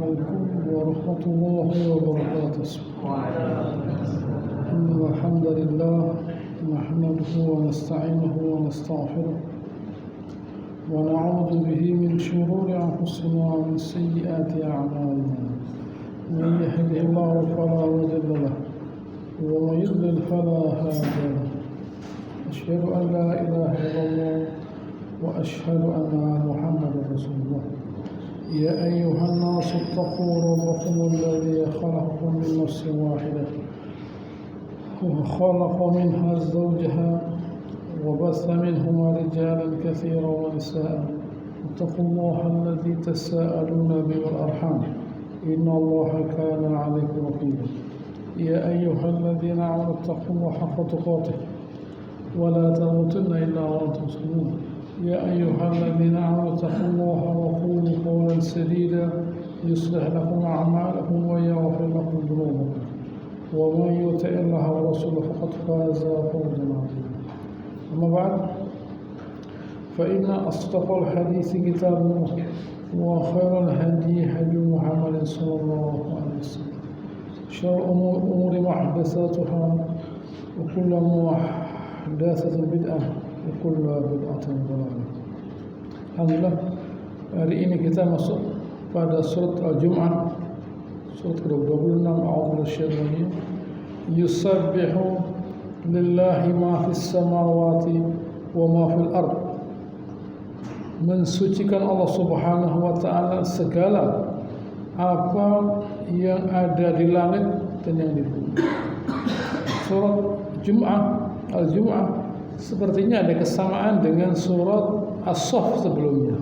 عليكم ورحمة الله وبركاته. إن الحمد لله نحمده ونستعينه ونستغفره ونعوذ به من شرور أنفسنا ومن سيئات أعمالنا. من يهده الله فلا مضل له ومن يضلل فلا هادي له. أشهد أن لا إله إلا الله وأشهد أن محمدا رسول الله. يا أيها الناس اتقوا ربكم الذي خلقكم من نفس واحدة وخلق منها زوجها وبث منهما رجالا كثيرا ونساء. اتقوا الله الذي تساءلون به والأرحام إن الله كان عليكم رقيبا. يا أيها الذين آمنوا اتقوا الله حق تقاته ولا تموتن إلا وأنتم مسلمون. يا أيها الذين آمنوا اتقوا الله وقولوا قولا سديدا يصلح لكم أعمالكم ويغفر لكم ذنوبكم ومن يطع الله ورسوله فقد فاز فوزا عظيما. أما بعد فإن أصدق الحديث كتاب الله وخير الهدي هدي محمد صلى الله عليه وسلم. شر الأمور محدثاتها وكل محدثة بدعة وكل بدعة ضلالة. Alhamdulillah, hari ini kita masuk pada surat Al-Jum'ah, surat ke-26. A'udzu billahi yusabbihu lillahi ma fis samawati wa ma fil ard. Mensucikan Allah Subhanahu wa taala segala apa yang ada di langit dan yang di bumi. Surat Al-Jum'ah sepertinya ada kesamaan dengan surat As-Saff sebelumnya.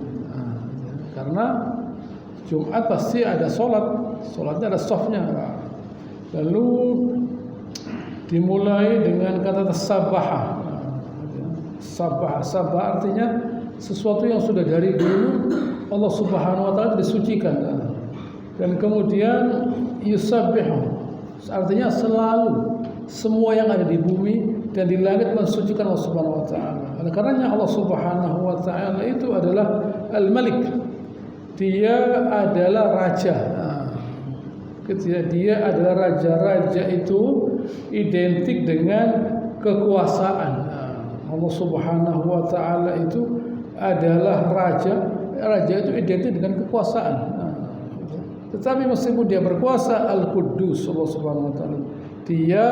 Karena Jumat pasti ada sholatnya ada safnya. Lalu dimulai dengan kata sabbaha. Sabah artinya sesuatu yang sudah dari dulu Allah Subhanahu wa taala disucikan. Dan kemudian yusabbihu artinya selalu semua yang ada di bumi dan di langit mensucikan Allah Subhanahu wa taala. Oleh karenanya Allah Subhanahu wa taala itu adalah Al-Malik. Dia adalah raja. Ketika dia adalah raja itu identik dengan kekuasaan. Allah Subhanahu wa taala itu adalah raja. Raja itu identik dengan kekuasaan. Tetapi meskipun dia berkuasa, Al-Quddus Allah Subhanahu wa taala, dia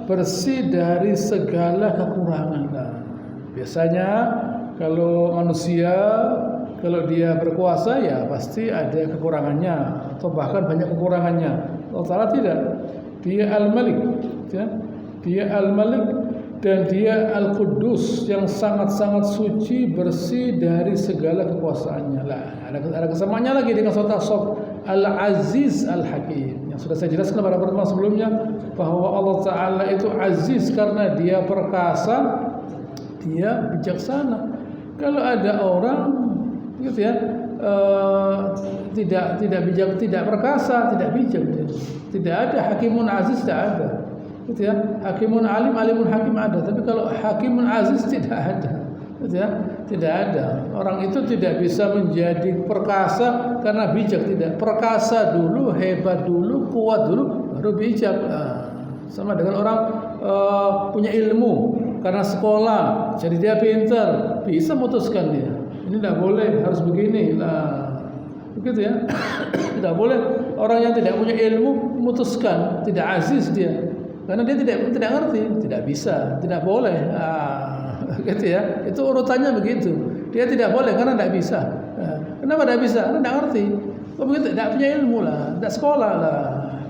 bersih dari segala kekurangan. Biasanya kalau manusia kalau dia berkuasa ya pasti ada kekurangannya atau bahkan banyak kekurangannya. Allah Ta'ala tidak. Dia Al-Malik, ya. Dia Al-Malik dan dia Al-Quddus yang sangat-sangat suci, bersih dari segala kekuasaannya. Lah, ada kesamaannya lagi dengan surat As-Saff, Al-Aziz Al-Hakim. Yang sudah saya jelaskan pada pertemuan sebelumnya bahwa Allah Ta'ala itu aziz karena dia perkasa, dia bijaksana. Kalau ada orang gitu ya, tidak bijak, tidak perkasa, tidak bijak, tidak ada hakimun aziz, tidak ada. Gitu ya. Hakimun alim, alimun hakim ada, tapi kalau hakimun aziz tidak ada. Gitu ya. Tidak ada. Orang itu tidak bisa menjadi perkasa karena bijak, tidak. Perkasa dulu, hebat dulu, kuat dulu, baru bijak. Sama dengan orang punya ilmu karena sekolah, jadi dia pintar, bisa memutuskan dia. Ini tidak boleh, harus begini. Nah, begitu ya. Tidak boleh orang yang tidak punya ilmu memutuskan, tidak aziz dia. Karena dia tidak ngerti, tidak bisa, tidak boleh. Gitu ya. Itu urutannya begitu. Dia tidak boleh karena tidak bisa. Kenapa tidak bisa? Karena tidak ngerti. Oh begitu, tidak punya ilmu lah, tidak sekolah lah.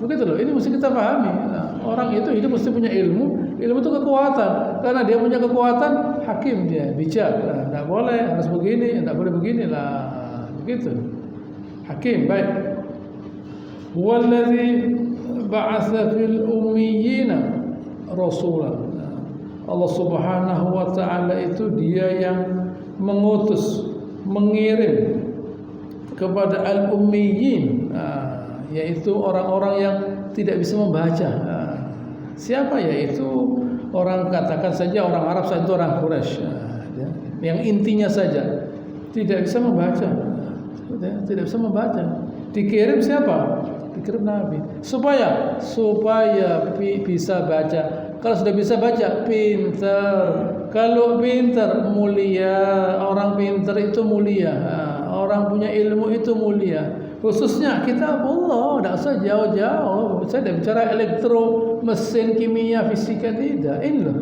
Begitu loh. Ini mesti kita pahami. Nah, orang itu hidup mesti punya ilmu. Ilmu itu kekuatan. Karena dia punya kekuatan, hakim dia, bijak. Nah, tidak boleh, harus begini, tidak boleh begini lah. Begitu. Hakim, baik. Huwallazi ba'atsa fil ummiyina rasulan. Allah Subhanahu wa taala itu dia yang mengutus, mengirim kepada al-ummiyin, yaitu orang-orang yang tidak bisa membaca. Siapa? Yaitu orang, katakan saja orang Arab saja, orang Quraisy, yang intinya saja tidak bisa membaca, tidak bisa membaca. Dikirim siapa? Dikirim Nabi. Supaya bisa baca. Kalau sudah bisa baca, pinter. Kalau pinter, mulia. Orang pinter itu mulia. Orang punya ilmu itu mulia. Khususnya kitabullah, tidak usah jauh-jauh. Saya tidak bicara elektro, mesin, kimia, fisika, tidak. Ini loh.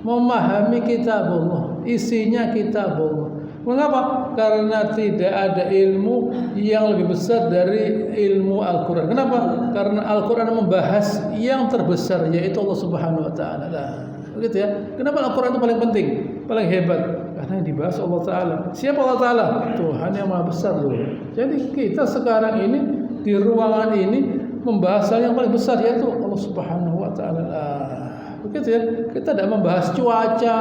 Memahami kitabullah, isinya kitabullah. Mengapa? Karena tidak ada ilmu yang lebih besar dari ilmu Al-Quran. Kenapa? Karena Al-Quran membahas yang terbesar, yaitu Allah Subhanahu Wa Taala. Begitu ya. Kenapa Al-Quran itu paling penting, paling hebat? Karena yang dibahas Allah Taala. Siapa Allah Taala? Tuhan yang Maha Besar dulu. Jadi kita sekarang ini di ruangan ini membahas hal yang paling besar, yaitu Allah Subhanahu Wa Taala. Begitu ya. Kita tidak membahas cuaca,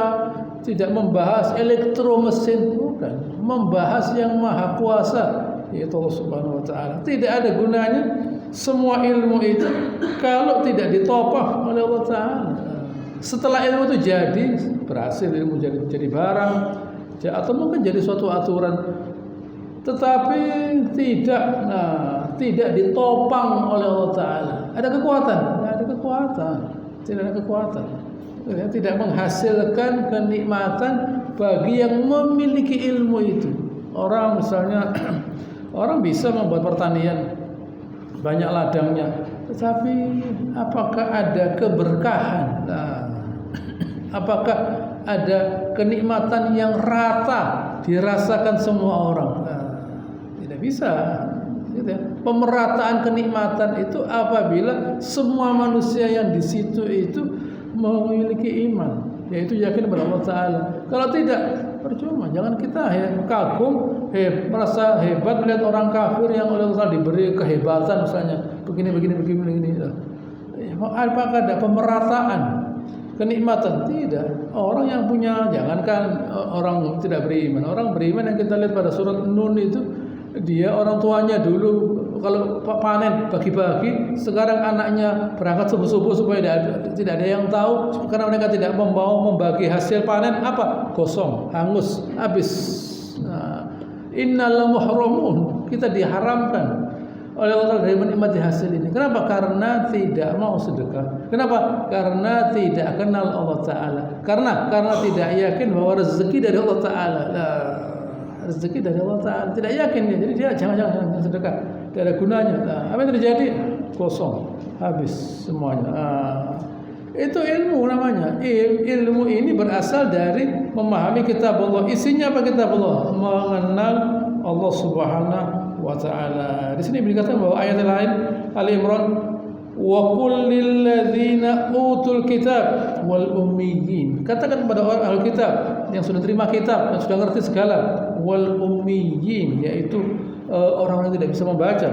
tidak membahas elektro mesin, bukan. Membahas yang maha kuasa, yaitu Allah Subhanahu Wa Taala. Tidak ada gunanya semua ilmu itu kalau tidak ditopang oleh Allah Taala. Setelah ilmu itu jadi, berhasil ilmu jadi barang, atau mungkin jadi suatu aturan, tetapi tidak ditopang oleh Allah Taala. Ada kekuatan? Tidak ada kekuatan. Tidak ada kekuatan. Tidak menghasilkan kenikmatan bagi yang memiliki ilmu itu. Orang misalnya orang bisa membuat pertanian banyak ladangnya, tetapi apakah ada keberkahan? Apakah ada kenikmatan yang rata dirasakan semua orang? Tidak bisa. Pemerataan kenikmatan itu apabila semua manusia yang di situ itu memiliki iman, yaitu yakin kepada Allah Taala. Kalau tidak, percuma. Jangan kita kagum, merasa hebat melihat orang kafir yang oleh Allah Taala diberi kehebatan, misalnya begini. Apakah ada pemerataan kenikmatan? Tidak. Orang yang punya, jangankan orang tidak beriman, orang beriman yang kita lihat pada surat Nun itu, dia orang tuanya dulu kalau panen bagi-bagi, sekarang anaknya berangkat subuh-subuh supaya tidak ada yang tahu, karena mereka tidak membawa membagi hasil panen, apa? Gosong, hangus, habis. Innal muhramun, kita diharamkan oleh Allah dari menikmati hasil ini. Kenapa? Karena tidak mau sedekah. Kenapa? Karena tidak kenal Allah Taala. Karena tidak yakin bahwa rezeki dari Allah Taala. Rezeki dari Allah Taala, tidak yakin dia. Jadi dia jangan sedekah, tidak ada gunanya. Apa yang terjadi? Kosong, habis semuanya. Itu ilmu namanya. Ilmu ini berasal dari memahami kitab Allah. Isinya apa kitab Allah? Mengenal Allah Subhanahu Wa Taala. Di sini dikatakan bahwa ayat lain Ali Imran, wa qul lil ladzina utul kitab wal ummiyin. Katakan kepada orang ahli kitab yang sudah terima kitab, yang sudah ngerti segala, wal ummiyin, yaitu orang yang tidak bisa membaca.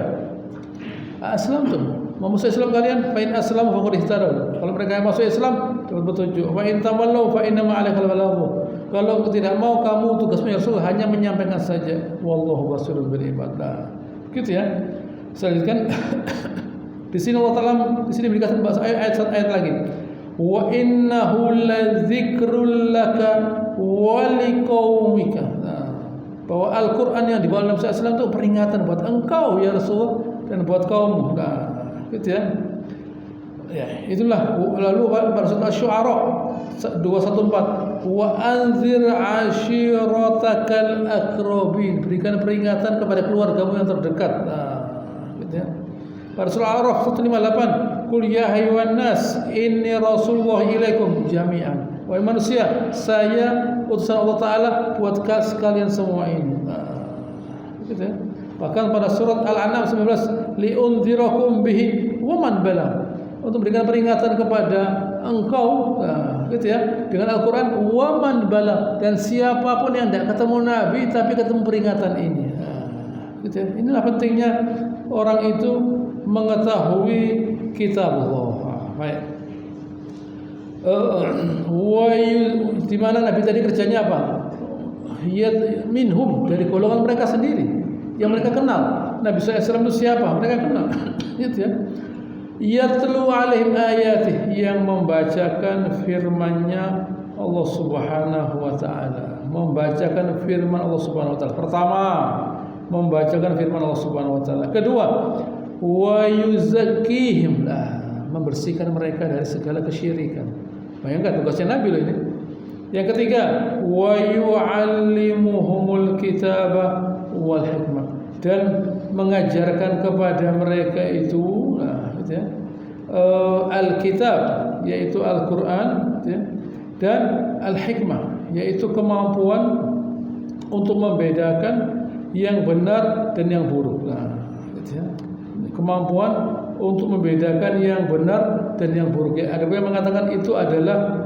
Aslamtum, mau masuk Islam kalian? Fa in aslamu faqad ihtadaw. Kalau mereka yang masuk Islam dapat petunjuk. Wa in tawallau fa inna ma 'alaikal balagh. Kalau tidak mau, kamu tugasmu ya Rasul hanya menyampaikan saja. Wallahu basirun bil ibad. Gitu ya. Selanjutnya di sini Allah Taala di sini berikan ayat lagi. Wa innahu ladzikrul laka wa liqaumika. Bahwa Al-Qur'an yang dibawa Nabi sallallahu alaihi wasallam itu peringatan buat engkau ya Rasul dan buat kaummu. Gitu ya. Ya, itulah. Lalu pada surah Asy-Syu'ara 214, wa anzir ashiratakal aqrabin, berikan peringatan kepada keluargamu yang terdekat. Gitu ya. Pada surah Al-A'raf 158, qul ya ayyuhan nas inni rasulullah ilaikum jami'an. Wahai manusia, saya utusan Allah Taala buat kalian semua ini. Gitu ya. Bahkan pada surat Al-An'am 19, liunzirakum bihi wa man balagh, untuk memberikan peringatan kepada engkau, gitu ya, dengan Al-Quran, wa man balagh, dan siapapun yang tidak ketemu Nabi tapi ketemu peringatan ini. Gitu ya. Inilah pentingnya orang itu mengetahui kitabullah. Baik. Di mana Nabi tadi kerjanya apa? Minhum, dari golongan mereka sendiri yang mereka kenal. Nabi SAW itu siapa? Mereka kenal. Gitu ya. Yatlu alaihim ayatih, yang membacakan firman-Nya Allah Subhanahu wa taala, membacakan firman Allah Subhanahu wa taala. Pertama, membacakan firman Allah Subhanahu wa taala. Kedua, wa yuzakkihim, membersihkan mereka dari segala kesyirikan. Bayangkan tugasnya Nabi loh ini. Yang ketiga, wa yu'allimuhumul kitaba wal hikmah, dan mengajarkan kepada mereka itu gitu ya, al-kitab yaitu Al-Qur'an gitu ya, dan al-hikmah yaitu kemampuan untuk membedakan yang benar dan yang buruk. Gitu ya. Kemampuan untuk membedakan yang benar dan yang buruk. Ya, ada yang mengatakan itu adalah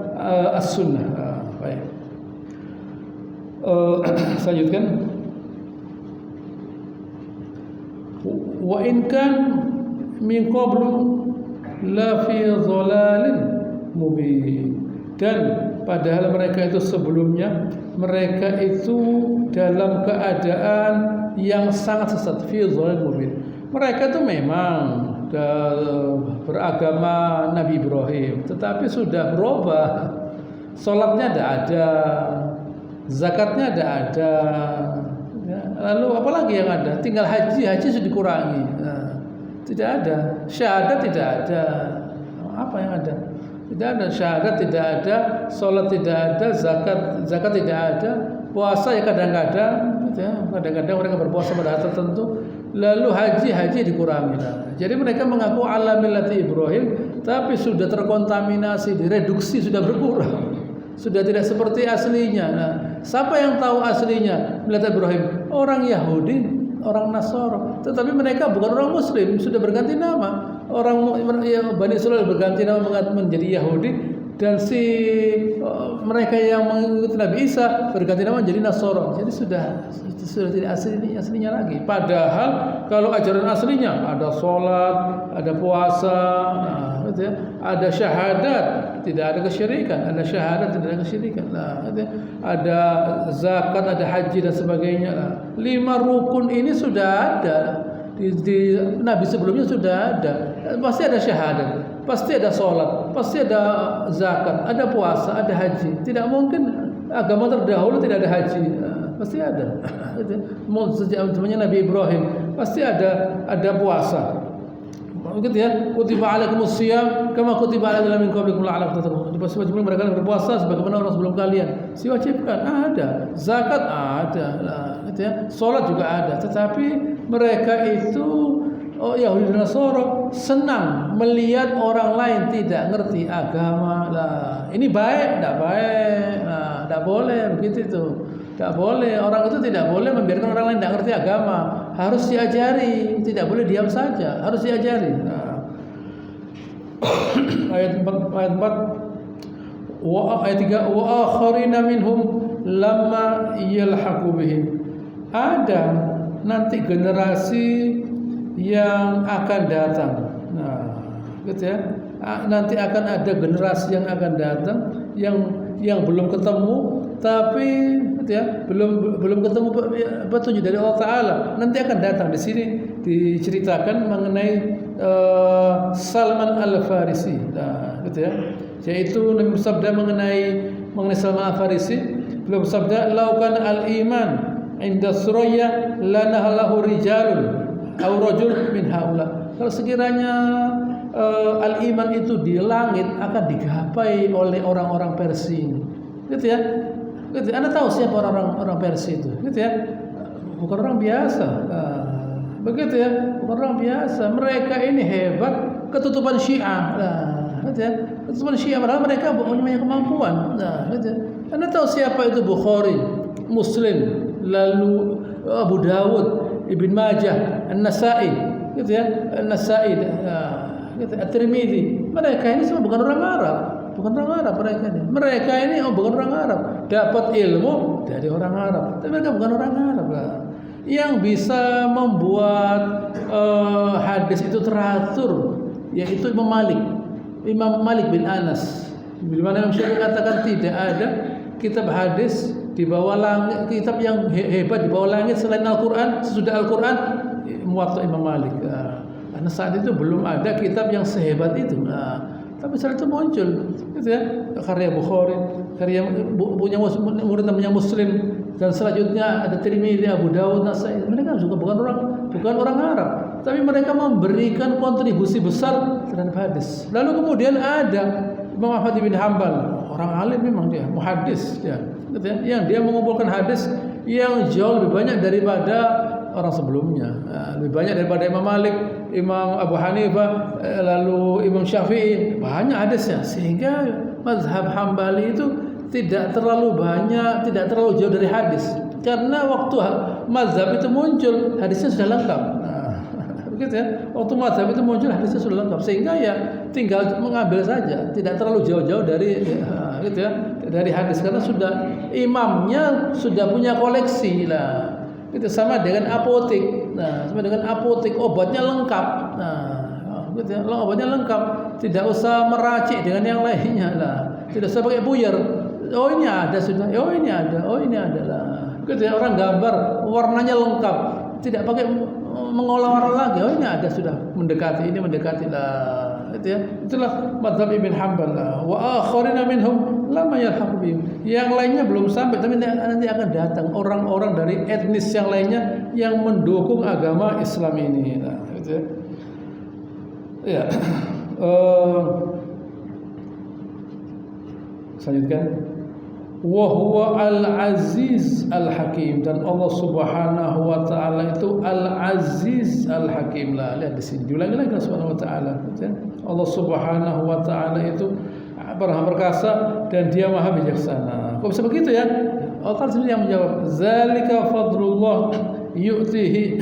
as-sunnah. Baik. Selanjutkan. Wa in kan min qablu la fi dhalalin mubin. Dan padahal mereka itu sebelumnya mereka itu dalam keadaan yang sangat sesat, fi dhalalin mubin. Mereka itu memang beragama Nabi Ibrahim, tetapi sudah berubah. Salatnya tidak ada, zakatnya tidak ada, ya. Lalu apalagi yang ada? Tinggal haji sudah dikurangi. Tidak ada, syahadat tidak ada. Apa yang ada? Tidak ada syahadat, tidak ada salat, tidak ada zakat tidak ada, puasa ya kadang-kadang, gitu ya. Kadang-kadang mereka berpuasa pada hari tertentu. Lalu haji dikurangi. Jadi mereka mengaku ala millati Ibrahim, tapi sudah terkontaminasi, direduksi, sudah berkurang. Sudah tidak seperti aslinya. Siapa yang tahu aslinya millat Ibrahim? Orang Yahudi, orang Nasara. Tetapi mereka bukan orang Muslim, sudah berganti nama. Orang Bani Israil berganti nama menjadi Yahudi, dan mereka yang mengikuti Nabi Isa berganti nama menjadi Nasara. Jadi sudah tidak aslinya lagi. Padahal kalau ajaran aslinya ada sholat, ada puasa, gitu ya, ada syahadat, tidak ada kesyirikan, ada syahadat, tidak ada kesyirikan, gitu ya, ada zakat, ada haji dan sebagainya. 5 rukun ini sudah ada di Nabi sebelumnya, sudah ada. Pasti ada syahadat, pasti ada sholat, pasti ada zakat, ada puasa, ada haji. Tidak mungkin agama terdahulu tidak ada haji. Pasti ada. Sejak zamannya Nabi Ibrahim pasti ada puasa. Begitu ya. Kutiba alaikumus shiyam kama kutiba alal ladzina min qablikum la'allakum tattaqun. Diwajibkan mereka berpuasa sebagaimana orang sebelum kalian. Diwajibkan ada. Zakat ada. Gitu ya. Salat juga ada. Tetapi mereka itu Yahudi dan Nasara senang melihat orang lain tidak ngerti agama. Ini baik, tidak baik. Tidak boleh begitu itu. Tidak boleh, orang itu tidak boleh membiarkan orang lain tidak ngerti agama. Harus diajari, tidak boleh diam saja, harus diajari. Ayat 4, ayat 3, wa akharina minhum lamma yalhaqu bihim. Ada nanti generasi yang akan datang. Gitu ya. Nanti akan ada generasi yang akan datang yang belum ketemu, tapi gitu ya, belum ketemu petunjuk dari Allah Taala. Nanti akan datang. Di sini diceritakan mengenai Salman Al-Farisi, gitu ya. Yaitu Nabi bersabda mengenai Salman Al-Farisi, beliau bersabda, "Laukan al-iman inda suraya lanahalahu rijalun aw rajul min haula." Kalau sekiranya al-iman itu di langit akan digapai oleh orang-orang Persia, gitu ya. Gitu. Anda tahu siapa orang Persia itu? Gitu ya. Bukan orang biasa. Begitu ya, bukan orang biasa. Mereka ini hebat, ketutupan Syiah. Gitu ya. Ketutupan Syiah, padahal mereka punya kemampuan. Gitu ya. Anda tahu siapa itu? Bukhari, Muslim, lalu Abu Dawud, Ibn Majah, An-Nasa'i, gitu ya. An-Nasa'i, gitu, At-Tirmidzi. Mereka ini semua bukan orang Arab. Bukan orang Arab mereka ini. Mereka ini bukan orang Arab. Dapat ilmu dari orang Arab. Tapi mereka bukan orang Arab lah. Yang bisa membuat hadis itu teratur yaitu Imam Malik bin Anas. Di mana Imam Syafi'i katakan tidak ada kitab hadis di bawah langit, kitab yang hebat di bawah langit selain Al-Qur'an, sesudah Al-Qur'an Muwatta Imam Malik. Karena saat itu belum ada kitab yang sehebat itu. Tapi setelah itu muncul, gitu ya, karya Bukhari, karya punya murid namanya Muslim, dan selanjutnya ada Tirmidzi, Abu Dawud, Nasai. Mereka juga bukan orang Arab, tapi mereka memberikan kontribusi besar terhadap hadis. Lalu kemudian ada Imam Ahmad bin Hanbal, orang alim memang dia, muhaddis ya, yang dia mengumpulkan hadis yang jauh lebih banyak daripada orang sebelumnya, lebih banyak daripada Imam Malik, Imam Abu Hanifah, lalu Imam Syafi'i, banyak hadisnya, sehingga mazhab Hambali itu tidak terlalu banyak, tidak terlalu jauh dari hadis, karena waktu mazhab itu muncul hadisnya sudah lengkap. Begitu ya, waktu mazhab itu muncul hadisnya sudah lengkap, sehingga ya tinggal mengambil saja, tidak terlalu jauh-jauh dari gitu ya, dari hadis, karena sudah imamnya sudah punya koleksi lah. Itu sama dengan apotek. Nah, sama dengan apotek, obatnya lengkap. Nah, gitu ya, obatnya lengkap, tidak usah meracik dengan yang lainnya lah. Tidak usah pakai puyer. Oh ini ada sudah. Oh ini ada. Oh ini ada lah. Gitu ya, orang gambar warnanya lengkap, tidak pakai mengolah warna lagi. Oh ini ada sudah, mendekati ini mendekati lah. Gitu ya. Itulah mazhab Ibn Hanbal lah. Wa akharina minhum lama yalhaqu bihim. Yang lainnya belum sampai, tapi nanti akan datang orang-orang dari etnis yang lainnya yang mendukung agama Islam ini. Nah, gitu ya. Ya. Selanjutnya, wa huwa al-aziz al-hakim, dan Allah Subhanahu wa taala itu al-aziz al-hakim. Lah, lihat di sini diulangi lagi Subhanahu wa taala. Allah Subhanahu wa taala itu Maha perkasa dan Dia Maha bijaksana. Kok bisa begitu ya? Allah Ta'ala sendiri yang menjawab, zalika fadlullah yu'tihi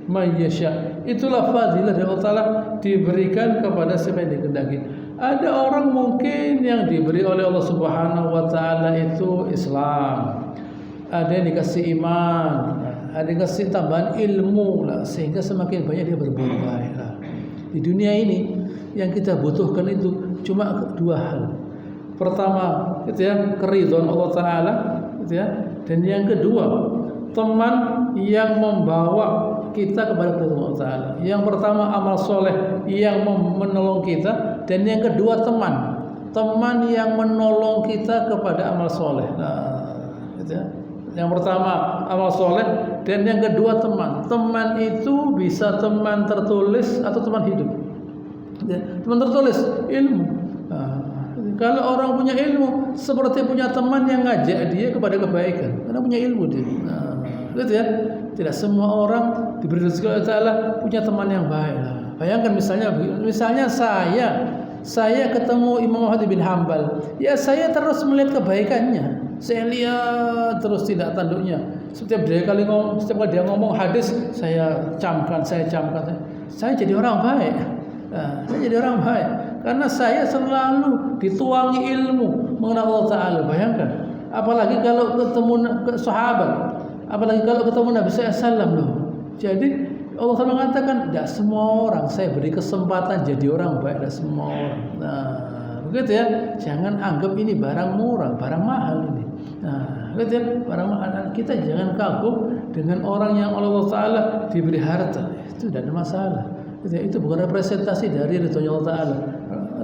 man yasha. Itulah fadilah dari Allah Ta'ala, diberikan kepada siapa yang dikehendaki. Ada orang mungkin yang diberi oleh Allah Subhanahu wa taala itu Islam. Ada yang dikasih iman, ada yang dikasih tambahan ilmu lah, sehingga semakin banyak dia berbuat baik lah. Di dunia ini yang kita butuhkan itu cuma dua hal. Pertama, itu ya, keridhaan Allah taala, gitu ya. Dan yang kedua, teman yang membawa kita kepada keridhaan Allah taala. Yang pertama amal soleh yang menolong kita, dan yang kedua teman yang menolong kita kepada amal soleh. Nah, gitu ya. Yang pertama amal soleh, dan yang kedua teman. Teman itu bisa teman tertulis atau teman hidup. Ya, teman tertulis ilmu. Nah, kalau orang punya ilmu, seperti punya teman yang ngajak dia kepada kebaikan, karena punya ilmu dia. Nah, gitu ya. Tidak semua orang diberi rezeki Allah Ta'ala punya teman yang baik. Nah, bayangkan misalnya saya ketemu Imam Ahmad bin Hanbal, ya saya terus melihat kebaikannya, saya lihat terus tindak tanduknya. Setiap kali dia ngomong hadis, saya camkan. Saya jadi orang baik. Nah, saya jadi orang baik karena saya selalu dituangi ilmu mengenai Allah Ta'ala. Bayangkan, apalagi kalau ketemu sahabat, apalagi kalau ketemu Nabi SAW loh. Jadi Allah Ta'ala mengatakan, tidak semua orang saya beri kesempatan jadi orang baik, tidak semua orang. Nah, begitu ya. Jangan anggap ini barang murah, barang mahal ini. Nah, begitu ya, barang mahal. Kita jangan kagum dengan orang yang Allah Ta'ala diberi harta, itu tidak ada masalah. Itu bukan representasi dari ridhonya Allah Ta'ala.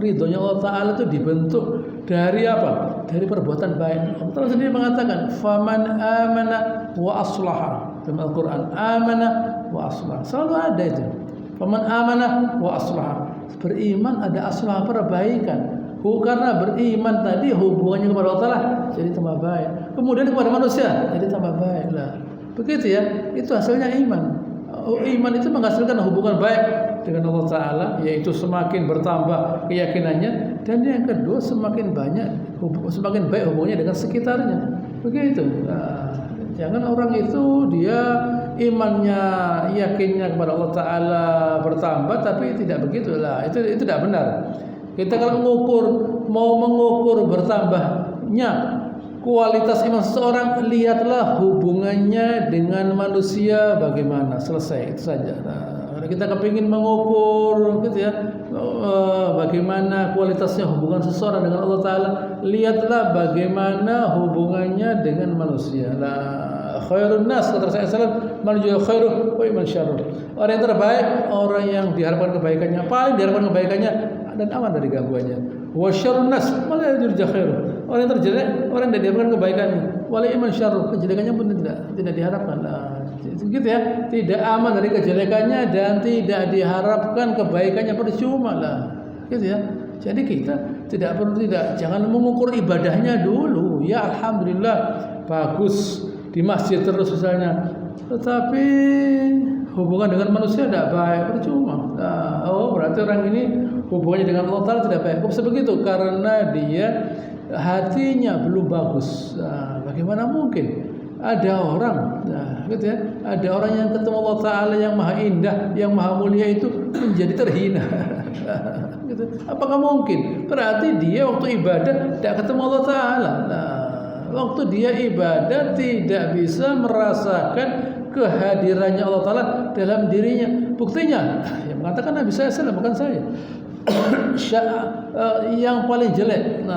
Ridhonya Allah Ta'ala itu dibentuk dari apa? Dari perbuatan baik. Allah Ta'ala sendiri mengatakan, faman amana wa aslaha. Dalam Al-Quran, amana wa aslaha, selalu ada itu. Faman amana wa aslaha, beriman ada aslaha, perbaikan. Karena beriman tadi hubungannya kepada Allah Ta'ala jadi tambah baik, kemudian kepada manusia jadi tambah baik lah. Begitu ya, itu hasilnya iman. Iman itu menghasilkan hubungan baik dengan Allah Ta'ala, yaitu semakin bertambah keyakinannya, dan yang kedua semakin baik hubungannya dengan sekitarnya. Begitu. Nah, jangan orang itu dia imannya, yakinnya kepada Allah Ta'ala bertambah, tapi tidak begitulah. Itu tidak benar. Kita kalau mau mengukur bertambahnya kualitas iman seseorang, lihatlah hubungannya dengan manusia bagaimana, selesai, itu saja. Nah, kita kepingin mengukur gitu ya, bagaimana kualitasnya hubungan seseorang dengan Allah Ta'ala, lihatlah bagaimana hubungannya dengan manusia. Nah, khairun nas, kata Rasulullah, man yuha khairu wa man syarrun. Orang yang terbaik, orang yang diharapkan kebaikannya, paling diharapkan kebaikannya dan aman dari gangguannya. Wa syarrun nas, man la yurja khairu. Orang yang terjelek, orang yang tidak diharapkan kebaikannya. Wala iman syarru, kejelekannya pun tidak diharapkan. Gitu ya, tidak aman dari kejelekannya dan tidak diharapkan kebaikannya, percuma lah. Gitu ya. Jadi kita jangan mengukur ibadahnya dulu. Ya alhamdulillah bagus di masjid terus misalnya. Tetapi hubungan dengan manusia tidak baik, percuma. Berarti orang ini hubungannya dengan Allah Ta'ala tidak baik. Kok begitu? Karena dia hatinya belum bagus. Bagaimana mungkin ada orang, gitu ya, ada orang yang ketemu Allah Ta'ala yang maha indah, yang maha mulia itu menjadi terhina. Gitu. Apakah mungkin? Berarti dia waktu ibadah tidak ketemu Allah Ta'ala. Waktu dia ibadah tidak bisa merasakan kehadirannya Allah Ta'ala dalam dirinya. Buktinya, yang mengatakan Nabi SAW, bukan saya. Yang paling jelek,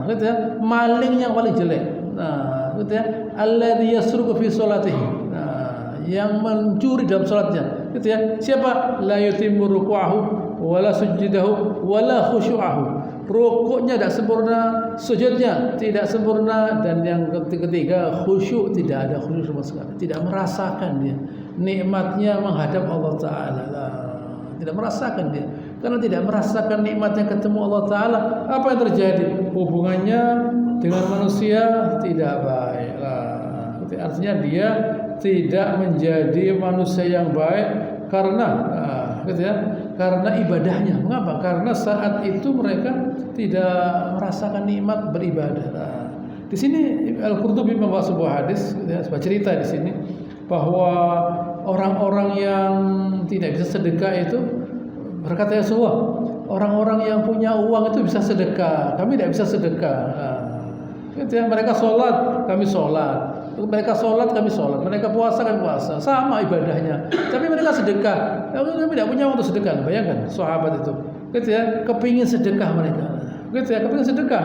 gitu ya, maling yang paling jelek, gitu ya, alladzi yasruqu fi sholatihi, yang mencuri dalam salatnya, gitu ya. Siapa? La yutimmu ruku'ahu wala sujudahu wala khusyu'ahu. Rukuknya tidak sempurna, sujudnya tidak sempurna, dan yang ketiga khusyuk, tidak ada khusyuk sama sekali. Tidak merasakan dia nikmatnya menghadap Allah Ta'ala. Tidak merasakan dia. Karena tidak merasakan nikmatnya ketemu Allah Ta'ala, apa yang terjadi? Hubungannya dengan manusia tidak baik. Artinya dia tidak menjadi manusia yang baik karena gitu ya, karena ibadahnya. Mengapa? Karena saat itu mereka tidak merasakan nikmat beribadah. Di sini Al-Qurtubi membawa sebuah hadis, gitu ya, sebuah cerita di sini bahwa orang-orang yang tidak bisa sedekah itu berkata, ya Rasulullah, orang-orang yang punya uang itu bisa sedekah, kami tidak bisa sedekah. Gitu ya, mereka sholat, kami sholat. Mereka sholat, kami sholat. Mereka puasa, kami puasa. Sama ibadahnya. Tapi mereka sedekah. Kami tidak punya waktu sedekah. Bayangkan sahabat itu. Gitu ya, kepingin sedekah mereka. Gitu ya, kepingin sedekah.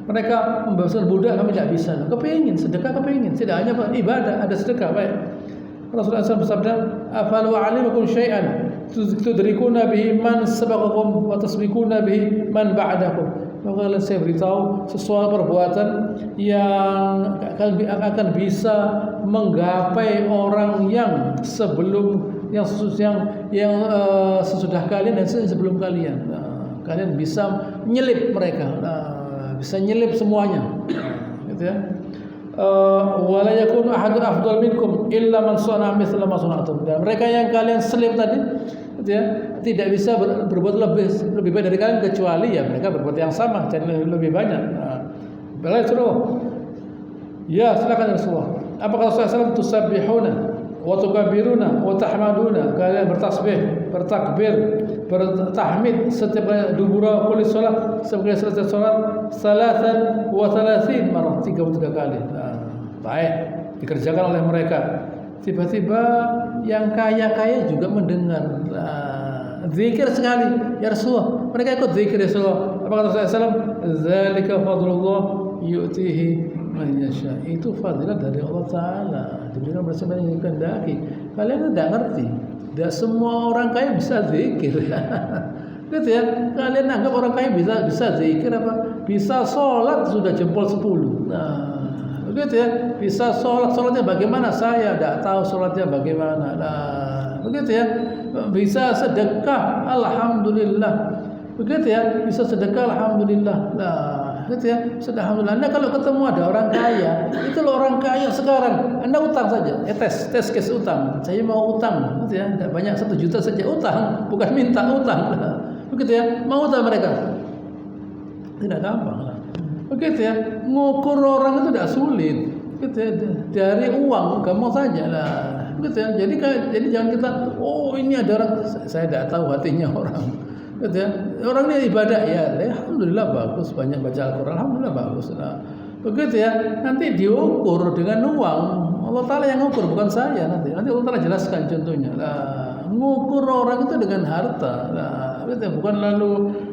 Mereka membebaskan budak, kami tidak bisa. Kepingin sedekah, kepingin. Tidak hanya ibadah, ada sedekah. Baik. Rasulullah SAW bersabda, "Afalu alimakum syai'an tudrikuna bihi man sabaqakum wa tasbiquna bihi man ba'dakum." Maka saya beritahu sesuatu perbuatan yang akan bisa menggapai orang yang sesudah kalian dan sebelum kalian. Kalian bisa menyelip mereka, bisa nyelip semuanya, gitu ya. Wala yakunu ahadun afdal minkum illa man sana'a mithla ma sana'tum. Dan mereka yang kalian selip tadi, gitu ya, tidak bisa berbuat lebih baik dari kalian kecuali ya mereka berbuat yang sama dan lebih banyak. Baiklah Rasulullah. Ya, silakan Rasulullah. Apakah Rasulullah SAW tusabbihuna wa tukabbiruna wa tahmaduna? Kalian bertasbih, bertakbir, bertahmid setiap dubura kulli salat, setiap selesai salat, salatan wa 30 marah, 33 kali. Baik, dikerjakan oleh mereka. Tiba-tiba yang kaya-kaya juga mendengar. Zikir sekali, ya Rasulullah. Mereka ikut zikir ya Rasulullah. Apa kata Rasulullah SAW? Zalika fadlullah yu'tihi man yasha. Itu fadilah dari Allah Ta'ala, diberikan pada siapa yang dikehendaki. Kalian tidak ngerti. Tidak semua orang kaya bisa zikir. Gitu ya. Kalian anggap orang kaya bisa zikir apa? Bisa sholat sudah jempol 10. Begitu ya. Bisa sholatnya bagaimana? Saya tidak tahu sholatnya bagaimana. Begitu ya. Bisa sedekah, alhamdulillah. Begitu ya. Bisa sedekah, alhamdulillah. Gitu ya. Sudah alhamdulillah. Anda kalau ketemu ada orang kaya, itu loh orang kaya sekarang. Anda utang saja. Tes case utang. Saya mau utang, gitu ya. Tidak banyak 1 juta saja utang, bukan minta utang. Begitu ya. Mau utang mereka. Tidak gampang. Begitu ya. Ngukur orang itu tidak sulit. Gitu ya. Dari uang gampang saja lah. Gitu ya. Jadi jangan kita, oh ini ada orang, saya tidak tahu hatinya orang. Gitu ya. Orang ini ibadah ya, alhamdulillah bagus, banyak baca Al-Qur'an, alhamdulillah bagus. Begitu ya. Nanti diukur dengan uang. Allah Ta'ala yang ngukur, bukan saya nanti. Nanti Allah Ta'ala jelaskan contohnya. Ngukur orang itu dengan harta. Gitu ya. Bukan lalu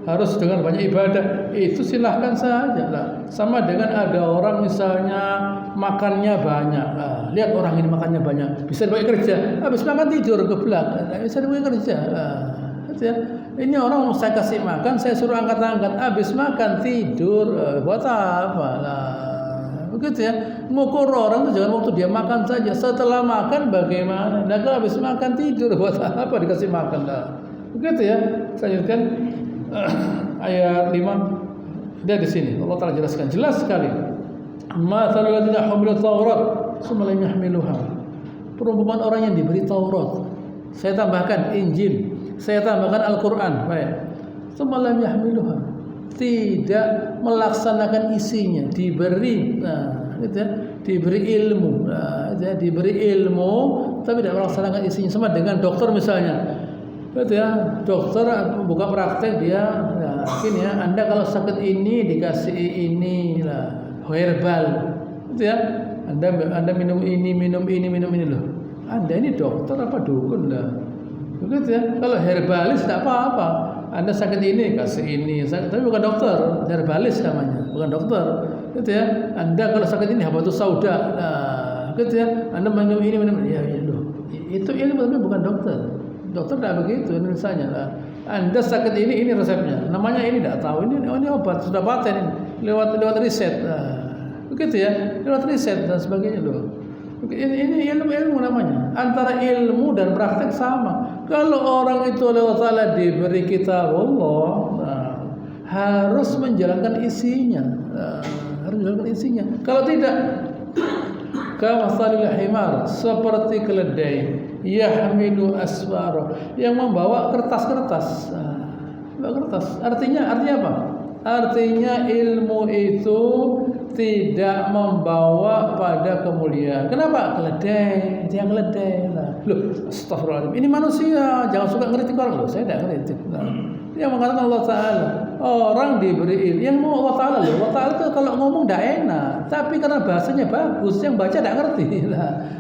harus dengan banyak ibadah. Itu silahkan saja. Sama dengan ada orang misalnya makannya banyak. Lihat orang ini makannya banyak, bisa dipakai kerja. Habis makan tidur ke belakang, bisa dipakai kerja. Gitu ya. Ini orang saya kasih makan, saya suruh angkat-angkat, habis makan tidur, buat apa lah? Begitu ya. Ngukur orang itu jangan waktu dia makan saja. Setelah makan bagaimana? Nah, kalau habis makan tidur, buat apa dikasih makan lah? Begitu ya. Saya lanjutkan ayat 5. Dia di sini. Allah Taala jelaskan jelas sekali. Mathalul ladzina humilut Taurat tsumma lam yahmiluha. Perumpamaan orang yang diberi Taurat. Saya tambahkan Injil, saya tambahkan Al-Qur'an, baik. Tsumma lam yahmiluha. Tidak melaksanakan isinya, diberi gitu ya, diberi ilmu, diberi ilmu tapi tidak melaksanakan isinya. Sama dengan dokter misalnya, gitu ya, dokter buka praktek dia, yakin ya, Anda kalau sakit ini dikasih ini lah, herbal, gitu ya, Anda minum ini loh. Anda ini dokter apa dukun lah, begitu ya. Kalau herbalis tidak apa-apa. Anda sakit ini kasih ini, tapi bukan dokter, herbalis namanya, bukan dokter, gitu ya. Anda kalau sakit ini habatus sauda, gitu ya. Anda minum ini, ya loh, itu ilmu tapi bukan dokter. Dokter tidak begitu misalnya lah. Anda sakit ini resepnya, namanya ini tidak tahu, ini obat sudah paten ini, lewat riset, begitu ya, lewat riset dan sebagainya loh. Ini ilmu namanya. Antara ilmu dan praktek sama. Kalau orang itu oleh Allah Ta'ala diberi kitab Allah, harus menjalankan isinya. Harus menjalankan isinya. Kalau tidak, kamathalil himar, seperti keledai yahmilu asfara, yang membawa kertas-kertas. Artinya apa? Artinya ilmu itu tidak membawa pada kemuliaan. Kenapa? Keledai, dia keledai. Loh, astagfirullahaladzim. Ini manusia, jangan suka ngeritik orang. Loh, saya tidak ngeritik. Yang mengatakan Allah Ta'ala, orang diberi ilmu. Yang mau Allah Ta'ala, Allah Ta'ala itu kalau ngomong tidak enak, tapi karena bahasanya bagus, yang baca tidak ngerti.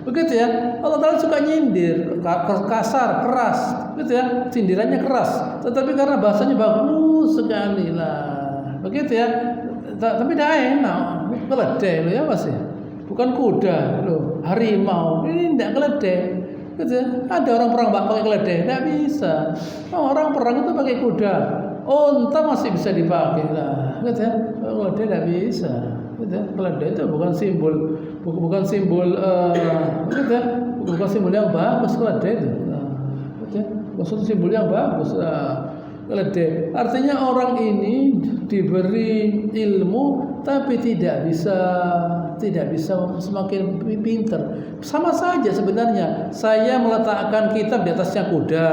Begitu ya. Allah Ta'ala suka nyindir, kasar, keras, gitu ya. Sindirannya keras, tetapi karena bahasanya bagus sekali lah. Begitu ya. Tapi tidak enak. Keledai loh ya pasti. Bukan kuda loh, harimau. Ini tidak keledai. Gitu ya. Ada orang perang pakai keledai, tidak bisa. Orang perang itu pakai kuda. Unta masih bisa dipakai lah. Gitu ya. Keledai tidak bisa. Gitu ya. Keledai itu bukan simbol gitu ya. Bukan simbol yang bagus keledai itu. Gitu ya. Maksudnya simbol yang bagus. Keledai. Artinya orang ini diberi ilmu tapi tidak bisa semakin pintar. Sama saja sebenarnya. Saya meletakkan kitab di atasnya kuda,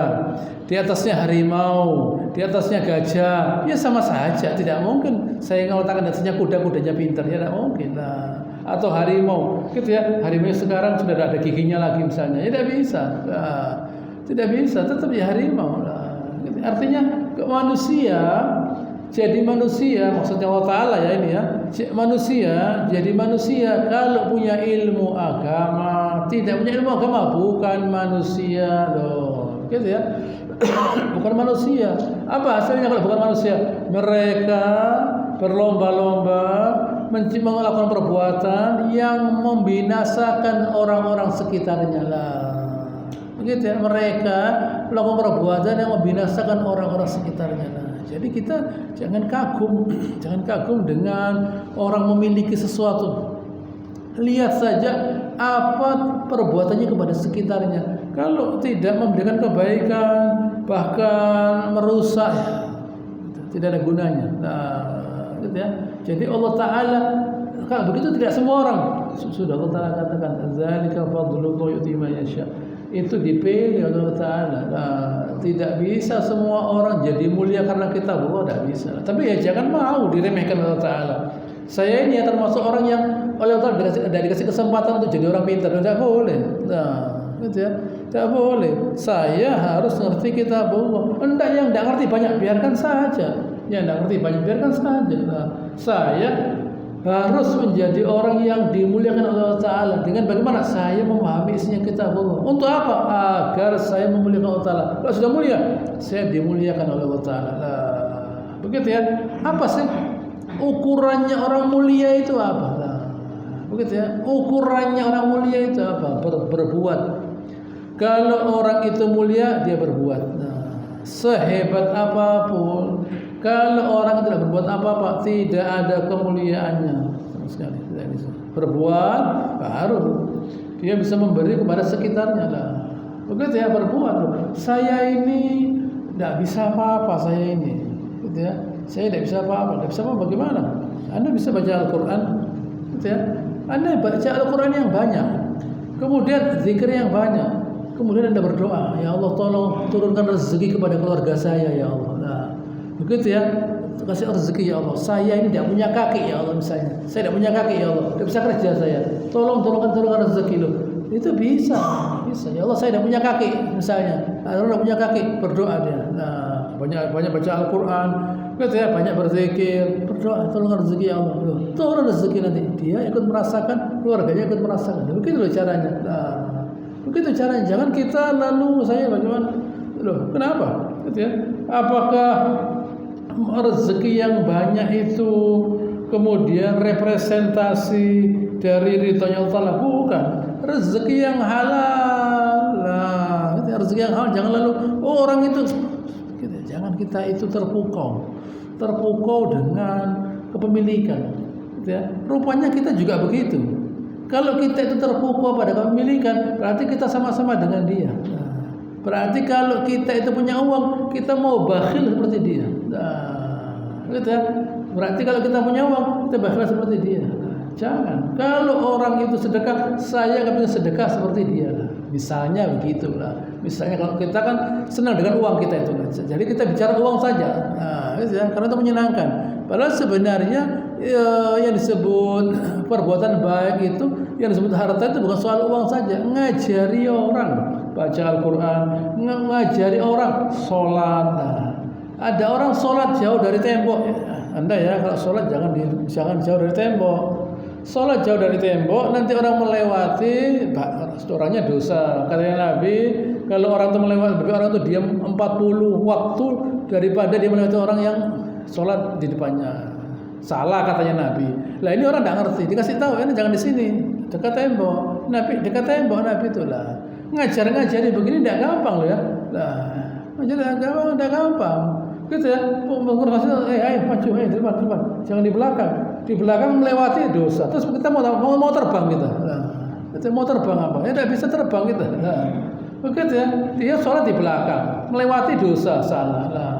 di atasnya harimau, di atasnya gajah. Ya sama saja. Tidak mungkin saya meletakkan di atasnya kuda, kudanya pintar. Ya tidak mungkin lah. Atau harimau, gitu ya. Harimau sekarang sudah ada giginya lagi misalnya. Ya tidak bisa. Tidak bisa. Tetap ya harimau lah. Artinya manusia jadi manusia, maksudnya Allah Ta'ala ya ini ya. Manusia jadi manusia kalau punya ilmu agama. Tidak punya ilmu agama bukan manusia loh. Gitu ya. Bukan manusia. Apa hasilnya kalau bukan manusia? Mereka berlomba-lomba melakukan perbuatan yang membinasakan orang-orang sekitarnya lah. Begitu ya, mereka melakukan perbuatan yang membinasakan orang-orang sekitarnya. Jadi kita jangan kagum dengan orang memiliki sesuatu. Lihat saja apa perbuatannya kepada sekitarnya. Kalau tidak memberikan kebaikan, bahkan merusak, tidak ada gunanya. Gitu ya. Jadi Allah Ta'ala kalau begitu tidak semua orang. Sudah Allah Ta'ala katakan, "Dzalika fadlullah yu'ti man yasha." Itu dipilih oleh Allah Ta'ala. Tidak bisa semua orang jadi mulia karena kita tidak bisa. Tapi ya jangan mau diremehkan oleh Allah Ta'ala. Saya ini ya termasuk orang yang oleh Allah Ta'ala dikasih kesempatan untuk jadi orang pintar. Tidak boleh. Gitu ya. Tidak boleh. Saya harus ngerti kitabullah. Enggak yang tidak ngerti banyak biarkan saja. Yang tidak ngerti banyak biarkan saja. Saya harus menjadi orang yang dimuliakan oleh Allah Ta'ala. Dengan bagaimana? Saya memahami isinya kitabullah. Untuk apa? Agar saya memuliakan Allah Ta'ala. Kalau sudah mulia, saya dimuliakan oleh Allah Ta'ala. Begitu ya. Apa sih ukurannya orang mulia itu apa? Begitu ya. Ukurannya orang mulia itu apa? Berbuat. Kalau orang itu mulia, dia berbuat. sehebat apapun, kalau orang tidak berbuat apa-apa, tidak ada kemuliaannya sama sekali, tidak bisa. Berbuat baru dia bisa memberi kepada sekitarnya lah. Begitu ya, berbuat. Saya ini tidak bisa apa-apa, saya ini, gitu ya. Saya tidak bisa apa-apa, tidak bisa apa bagaimana? Anda bisa baca Al-Quran, gitu ya. Anda baca Al-Quran yang banyak, kemudian zikir yang banyak. Kemudian Anda berdoa, ya Allah tolong turunkan rezeki kepada keluarga saya ya Allah. Nah, begitu ya, kasih rezeki ya Allah. Saya ini tidak punya kaki ya Allah misalnya. Saya tidak punya kaki ya Allah, tidak bisa kerja saya. Turunkan rezeki loh. Itu bisa. Ya Allah saya tidak punya kaki misalnya. Kalau tidak punya kaki berdoa dia. Nah, banyak baca Al-Quran, gitu ya, banyak berzikir, berdoa tolong rezeki ya Allah. Turun rezeki nanti dia ikut merasakan, keluarganya ikut merasakan. Begitu loh caranya. Nah, begitu caranya. Jangan kita lalu saya bagaimana? Loh, kenapa? Gitu ya. Apakah rezeki yang banyak itu kemudian representasi dari ridhonya Allah Ta'ala? Bukan. Rezeki yang halal. Nah, rezeki yang halal. Jangan lalu orang itu gitu. Jangan kita itu terpukau dengan kepemilikan. Gitu ya. Rupanya kita juga begitu. Kalau kita itu terpukau pada kepemilikan, berarti kita sama-sama dengan dia. Nah, berarti kalau kita itu punya uang, kita mau bakhil seperti dia. Nah, gitu ya. Berarti kalau kita punya uang, kita bakhil seperti dia. Nah, jangan. Kalau orang itu sedekah, saya nggak bisa sedekah seperti dia. Misalnya begitulah. Misalnya kalau kita kan senang dengan uang kita itu, jadi kita bicara uang saja. Nah, gitu ya. Karena itu menyenangkan. Padahal sebenarnya yang disebut perbuatan baik itu, yang disebut harta itu bukan soal uang saja. Ngajari orang baca Al-Quran, ngajari orang sholat. Nah, ada orang sholat jauh dari tembok. Anda ya kalau sholat jangan jauh dari tembok. Sholat jauh dari tembok, nanti orang melewati, orangnya dosa. Katanya Nabi, kalau orang itu melewati, orang itu diam 40 waktu daripada dia melewati orang yang sholat di depannya. Salah katanya Nabi. Lah ini orang tidak ngerti. Dikasih tahu, ini jangan di sini, dekat tembok. Nabi dekat tembok Nabi itulah. Ngajari begini tidak gampang loh ya. Lah, ngajar tidak gampang. Gitu ya. Pengurus ayo maju, depan. Jangan di belakang. Di belakang melewati dosa. Terus kita mau terbang kita. Nah, kita mau terbang apa? Ya tidak bisa terbang kita. Nah, begitu ya. Dia sholat di belakang, melewati dosa salah. Nah,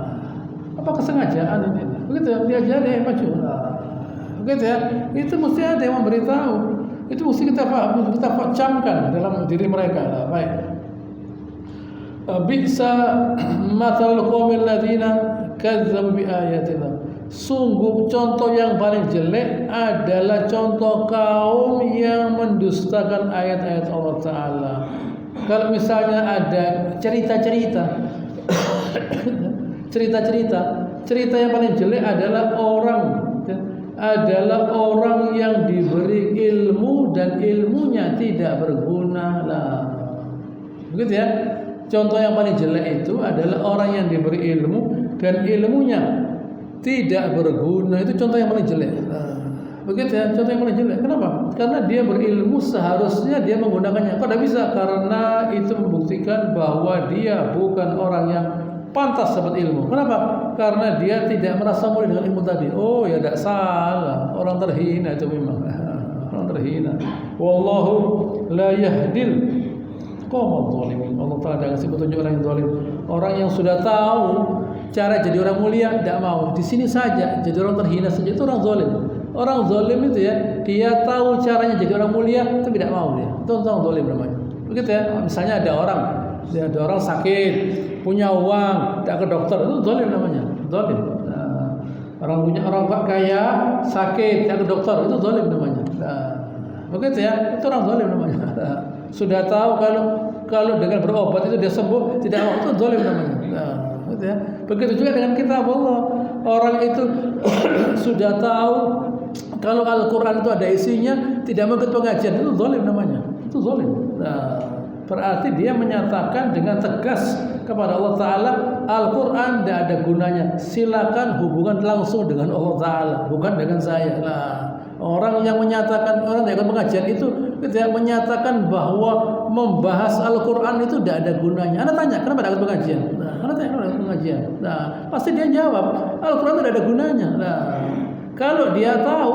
apa kesengajaan ini? Begitu ya, dia jadi maju. Nah, begitu ya. Itu mesti ada yang memberitahu. Itu mesti kita paham, kita camkan dalam diri mereka. Nah, baik. Bisa matal qaumil ladzina kadzdzabu bi ayatina. Sungguh contoh yang paling jelek adalah contoh kaum yang mendustakan ayat-ayat Allah Ta'ala. Kalau misalnya ada cerita yang paling jelek adalah orang yang diberi ilmu dan ilmunya tidak berguna lah. Begitu ya. Contoh yang paling jelek itu adalah orang yang diberi ilmu dan ilmunya tidak berguna. Itu contoh yang paling jelek. Begitu ya, contoh yang paling jelek. Kenapa? Karena dia berilmu, seharusnya dia menggunakannya. Kok tidak bisa? Karena itu membuktikan bahwa dia bukan orang yang pantas dapat ilmu. Kenapa? Karena dia tidak merasa mulia dengan ilmu tadi. Oh ya, tidak salah. Orang terhina itu memang. Orang terhina. Wallahu la yahdil qaumadz zalimin. Allah Ta'ala tidak kasih petunjuk orang yang zalim. Orang yang sudah tahu cara jadi orang mulia tidak mau. Di sini saja jadi orang terhina saja, itu orang zalim. Orang zalim itu ya, dia tahu caranya jadi orang mulia tapi tidak mau dia. Itu orang zalim namanya. Begitu ya. Misalnya ada orang sakit, punya uang, tidak ke dokter, itu zalim namanya. Zalim. Nah, orang kaya sakit, tidak ke dokter, itu zalim namanya. Nah, begitu ya. Itu orang zalim namanya. Nah, sudah tahu kalau dengan berobat itu dia sembuh, tidak mau, itu zalim namanya. Nah, gitu ya. Begitu juga dengan kitab Allah. Orang itu sudah tahu kalau Al-Quran itu ada isinya, tidak mau ikut pengajian, itu zalim namanya. Itu zalim. Nah, berarti dia menyatakan dengan tegas kepada Allah Ta'ala, Al-Quran tidak ada gunanya. Silakan hubungan langsung dengan Allah Ta'ala, bukan dengan saya. Nah, orang yang menyatakan, orang yang ikut pengajian itu tidak menyatakan bahwa membahas Al-Quran itu tidak ada gunanya. Anda tanya, kenapa tidak ikut pengajian? Nah, Karena tanya orang pengajian. Nah, pasti dia jawab, Al-Quran tidak ada gunanya. Nah, kalau dia tahu,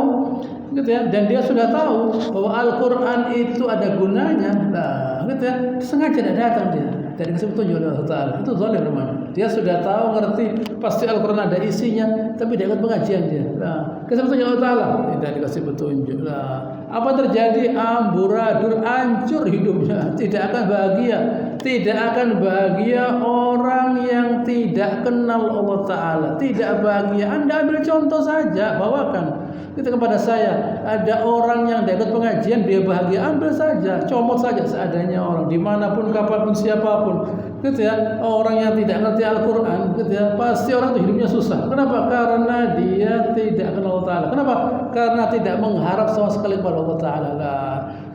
gitu ya, dan dia sudah tahu bahwa Al-Quran itu ada gunanya, nah, gitu ya, sengaja tidak datang dia. Dari kasih petunjuk oleh Allah Ta'ala. Itu zalim namanya. Dia sudah tahu, ngerti, pasti Al-Quran ada isinya, tapi dia ikut pengajian dia. Nah, kasih petunjuk Allah Ta'ala, tidak dikasih petunjuk. Nah, apa terjadi? Amburadul, hancur hidupnya. Tidak akan bahagia. Tidak akan bahagia orang yang tidak kenal Allah Ta'ala. Tidak bahagia. Anda ambil contoh saja, bawakan. Itu kepada saya, ada orang yang ikut pengajian dia bahagia, ambil saja, comot saja seadanya orang, dimanapun, kapanpun, siapapun, gitu ya. Orang yang tidak ngerti Al-Quran, gitu ya, pasti orang itu hidupnya susah. Kenapa? Karena dia tidak kenal Allah Ta'ala. Kenapa? Karena tidak mengharap sama sekali kepada Allah Ta'ala.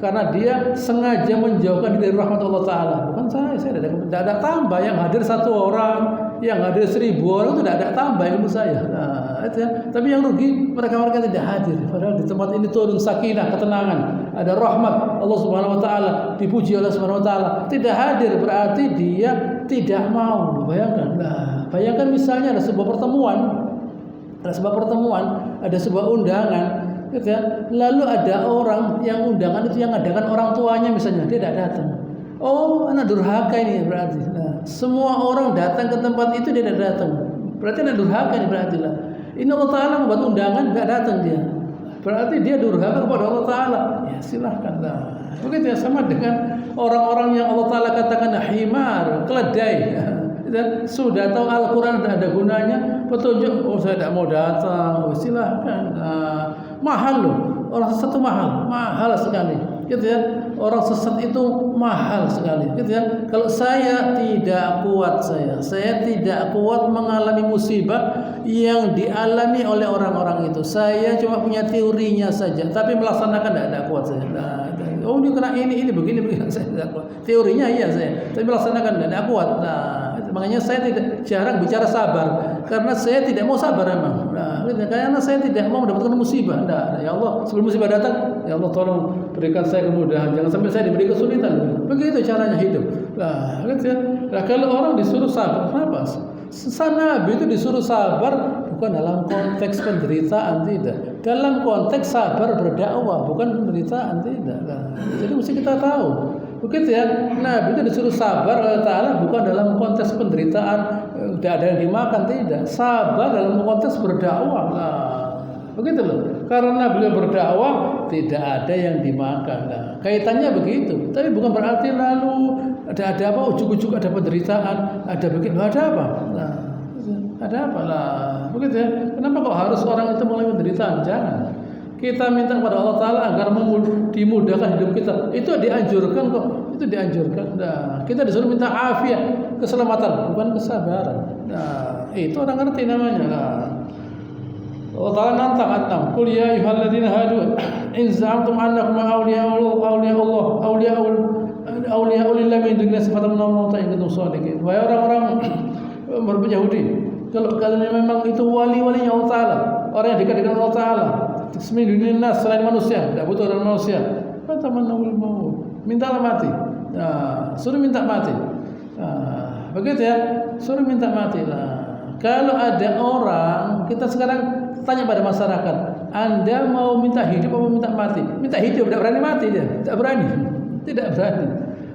Karena dia sengaja menjauhkan diri dari rahmat Allah Ta'ala. Bukan saya tidak ada tambah, yang hadir 1 orang, yang hadir 1000 orang itu tidak ada tambah ilmu saya. Nah, itu ya. Tapi yang rugi mereka tidak hadir. Padahal di tempat ini turun sakinah, ketenangan, ada rahmat Allah Subhanahu Wa Taala, dipuji oleh Subhanahu Wa Taala. Tidak hadir berarti dia tidak mau. Bayangkan. Nah, bayangkan misalnya ada sebuah pertemuan, ada sebuah undangan, gitu ya. Lalu ada orang yang undangan itu yang ngadakan orang tuanya misalnya, dia tidak datang. Oh, anak durhaka ini berarti. Nah, semua orang datang ke tempat itu dia tidak datang. Berarti anak durhaka ini berarti lah. Ini Allah Ta'ala membuat undangan tidak datang dia. Berarti dia durhaka kepada Allah Ta'ala. Ya silahkan lah. Begitu ya, sama dengan orang-orang yang Allah Ta'ala katakan himar, keledai. Dan sudah tahu Al-Quran tidak ada gunanya, petunjuk, oh saya tidak mau datang. Oh, silahkan. Mahal loh. Orang sesat itu mahal sekali. Gitu ya. Orang sesat itu mahal sekali, gitu ya. Kalau saya tidak kuat, saya tidak kuat mengalami musibah yang dialami oleh orang-orang itu. Saya cuma punya teorinya saja, tapi melaksanakan tidak kuat saya. Oh ini kena ini begini saya tidak kuat. Teorinya iya saya, tapi melaksanakan tidak kuat. Nah, makanya saya jarang bicara sabar, karena saya tidak mau sabar memang. Nah, karena saya tidak mau mendapatkan musibah. Nah, ya Allah, sebelum musibah datang, ya Allah tolong berikan saya kemudahan, jangan sampai saya diberi kesulitan. Begitu caranya hidup. Nah, gitu ya. Nah, kalau orang disuruh sabar, kenapa? Nabi itu disuruh sabar bukan dalam konteks penderitaan, tidak. Dalam konteks sabar berdakwah, bukan penderitaan, tidak. Nah, jadi mesti kita tahu. Begitu ya. Nabi itu disuruh sabar oleh Ta'ala bukan dalam konteks penderitaan, tidak ada yang dimakan, tidak. Sabar dalam konteks berdakwah. Nah, begitu loh. Karena beliau berdakwah tidak ada yang dimakan. Nah, kaitannya begitu. Tapi bukan berarti lalu ada apa ujuk-ujuk ada penderitaan, ada begitu, ada apa? Nah, ada apa lah? Begitu ya. Kenapa kok harus orang itu mulai penderitaan? Jangan. Kita minta kepada Allah Ta'ala agar dimudahkan hidup kita. Itu dianjurkan kok. Itu dianjurkan. Nah, kita disuruh minta afiat, keselamatan, bukan kesabaran. Nah, itu orang ngerti namanya. Nah, Allah Ta'ala nantang. Qul ya ayyuhalladzina hadu in za'amtum annakum awliya'ul lillahi min dunillahi fatamannawul mauta in kuntum shadiqin. Wahai orang-orang berbeda Yahudi, kalau kalian memang itu wali-walinya Allah Ta'ala, orang yang dekat dengan Allah Ta'ala, Bismillah, selain manusia, tidak butuh dari manusia. Fatamannawul maut, mintalah mati. Nah, suruh minta mati. Nah, begitu ya, suruh minta mati lah. Kalau ada orang, kita sekarang tanya pada masyarakat, Anda mau minta hidup atau minta mati? Minta hidup, tidak berani mati dia, tidak berani.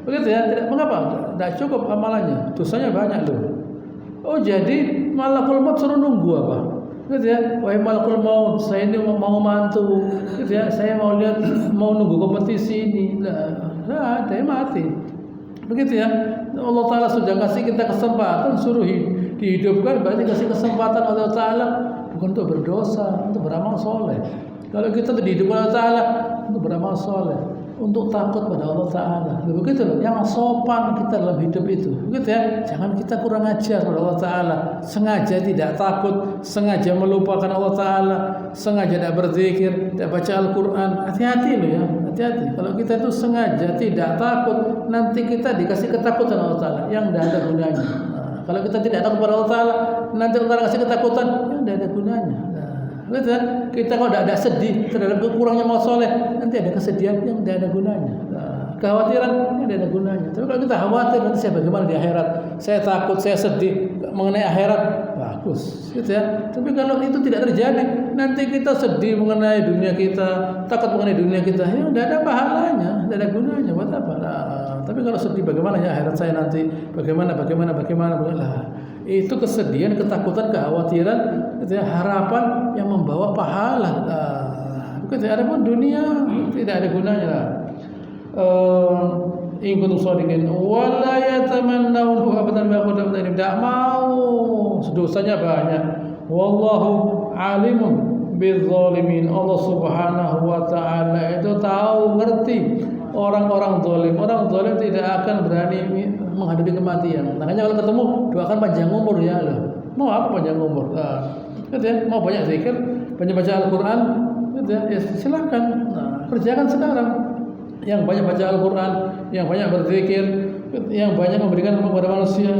Begitu ya, tidak. Mengapa? Tidak cukup amalannya, dosanya banyak loh. Oh jadi malakul maut suruh nunggu apa? Gitu ya, wahai malakul maut, saya ini mau mantu, gitu ya, saya mau lihat, mau nunggu kompetisi ini, nah, ada yang mati. Begitu ya, Allah Ta'ala sudah kasih kita kesempatan, suruh dihidupkan, berarti kasih kesempatan Allah Ta'ala bukan untuk berdosa, untuk beramal soleh. Kalau kita dihidupkan Allah Ta'ala untuk beramal soleh, untuk takut pada Allah Ta'ala. Begitu loh, yang sopan kita dalam hidup itu. Begitu ya, jangan kita kurang ajar pada Allah Ta'ala. Sengaja tidak takut, sengaja melupakan Allah Ta'ala, sengaja tidak berzikir, tidak baca Al-Quran. Hati-hati loh ya, hati-hati. Kalau kita itu sengaja tidak takut, nanti kita dikasih ketakutan Allah Ta'ala yang tidak ada gunanya. Nah, kalau kita tidak takut pada Allah Ta'ala, nanti Allah kasih ketakutan yang tidak ada gunanya. Betul kan? Kita kalau tidak ada sedih terhadap kekurangnya amal soleh, nanti ada kesedihan yang tidak ada gunanya. Nah, kekhawatiran yang tidak ada gunanya. Tapi kalau kita khawatir nanti saya bagaimana di akhirat, saya takut, saya sedih, mengenai akhirat bagus gitu ya. Tapi kalau itu tidak terjadi, nanti kita sedih mengenai dunia kita, takut mengenai dunia kita, ya tidak ada pahalanya, tidak ada gunanya buat apa. Tapi kalau sedih bagaimana ya akhirat saya nanti, bagaimana lah. Itu kesedihan, ketakutan, kekhawatiran, gitu ya, harapan yang membawa pahala. Begitu. Adapun dunia tidak ada gunanya lah. In kuntum shadiqin wala yatamannawhu abadan bima qaddamu aydihim, tidak mau, dosanya banyak. Wallahu alimun bizzalimin, Allah Subhanahu wa taala itu tahu, ngerti orang-orang zalim. Orang zalim tidak akan berani menghadapi kematian. Makanya kalau ketemu doakan panjang umur ya loh. Mau apa panjang umur? Gitu ya, mau banyak zikir, banyak baca Al-Qur'an, gitu ya, silakan. Kerjakan sekarang. Yang banyak baca Al-Quran, yang banyak berzikir, yang banyak memberikan kepada manusia.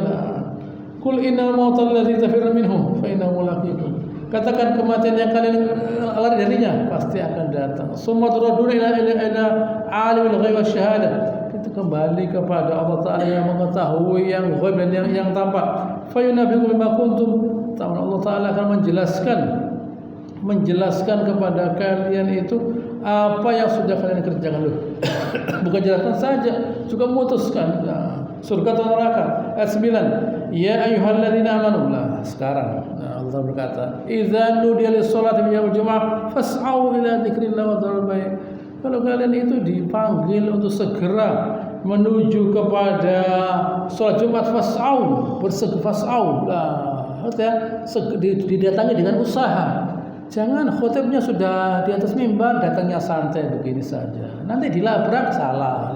Qul innal mauta alladzi tafirruna minhu fa innahu mulaqikum. Katakan kematian yang kalian lari darinya pasti akan datang. Summa turaduna ila alimil ghaib wasyahadah. Kita kembali kepada Allah Taala yang mengetahui yang ghaib dan yang tampak. Fa yunabbiukum bima kuntum ta'malun. Allah Taala akan menjelaskan kepada kalian itu apa yang sudah kalian kerjakan dulu. Bukan jelaskan saja, juga memutuskan surga atau neraka. Ayat 9, ya ayyuhalladzina amanu. Sekarang Allah berkata, idza nudiya lis-sholati min yaumil jumu'ah fas'au ila dzikrillah wa dzarul bai'. Kalau kalian itu dipanggil untuk segera menuju kepada sholat Jumat, fas'au, bersegera, didatangi dengan usaha. Jangan khotibnya sudah di atas mimbar, datangnya santai begini saja. Nanti dilabrak salah.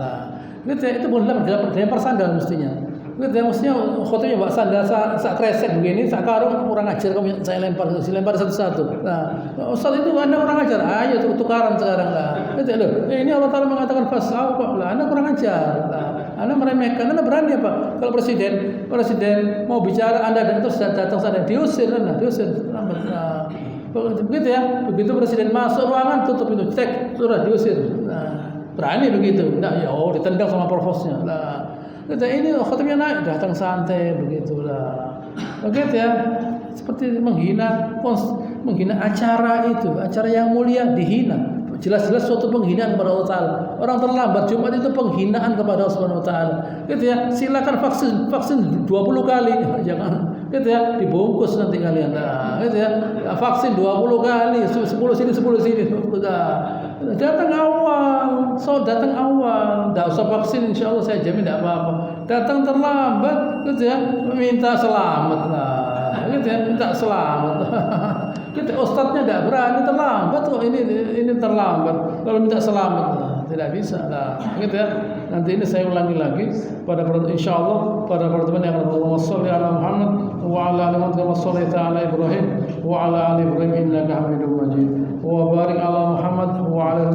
Gitu ya, itu bukan dilempar sandal mestinya. Gitu ya, mestinya khotibnya bawa sandal sak kresek begini, sak karung, kurang ajar kamu, saya lempar satu-satu. Ustaz itu Anda kurang ajar. Ayo tukaran sekarang lah. Gitu loh. Ini Allah Taala mengatakan fasau kok. Anda kurang ajar. Anda meremehkan. Anda berani apa? Kalau presiden mau bicara Anda dan terus datang sana diusir. Begitu ya, begitu presiden masuk ruangan tutup pintu, cek, sudah diusir. Berani begitu, enggak ya, ditendang sama provosnya. Kita ini khotibnya naik, datang santai begitulah. Begitu ya, seperti menghina acara itu, acara yang mulia dihina. Jelas-jelas suatu penghinaan kepada Allah Taala. Orang terlambat Jumat itu penghinaan kepada Allah Subhanahu wa taala. Gitu ya, silakan vaksin 20 kali, jangan gitu ya, dibungkus nanti kalian. Gitu ya. Vaksin 20 kali, 10 sini. Datang awal. Enggak usah vaksin insyaallah saya jamin enggak apa-apa. Datang terlambat gitu ya, minta selamat lah. Gitu ya, minta selamat. Kita ustadznya tidak berani terlambat kok, ini terlambat. Kalau minta selamat tidak bisa lah. Gitu ya. Nanti ini saya ulangi lagi pada insyaallah pada pertemuan yang akan Allahumma shalli ala Muhammad wa ala ali Muhammad kama shallaita ala Ibrahim wa ala ali Ibrahim innaka Hamidum Majid. Wa barik ala Muhammad wa ala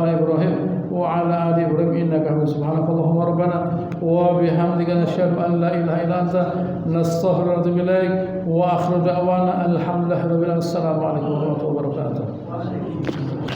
Ibrahim wa ala ali Ibrahim innaka Hamidum. Subhanakallahumma rabbana wa bihamdika nasyhadu an la ilaha illa anta nastaghfiruka wa natubu ilaik wa akhiru da'wana alhamdulillahi rabbil alamin. Assalamu alaikum warahmatullahi wabarakatuh.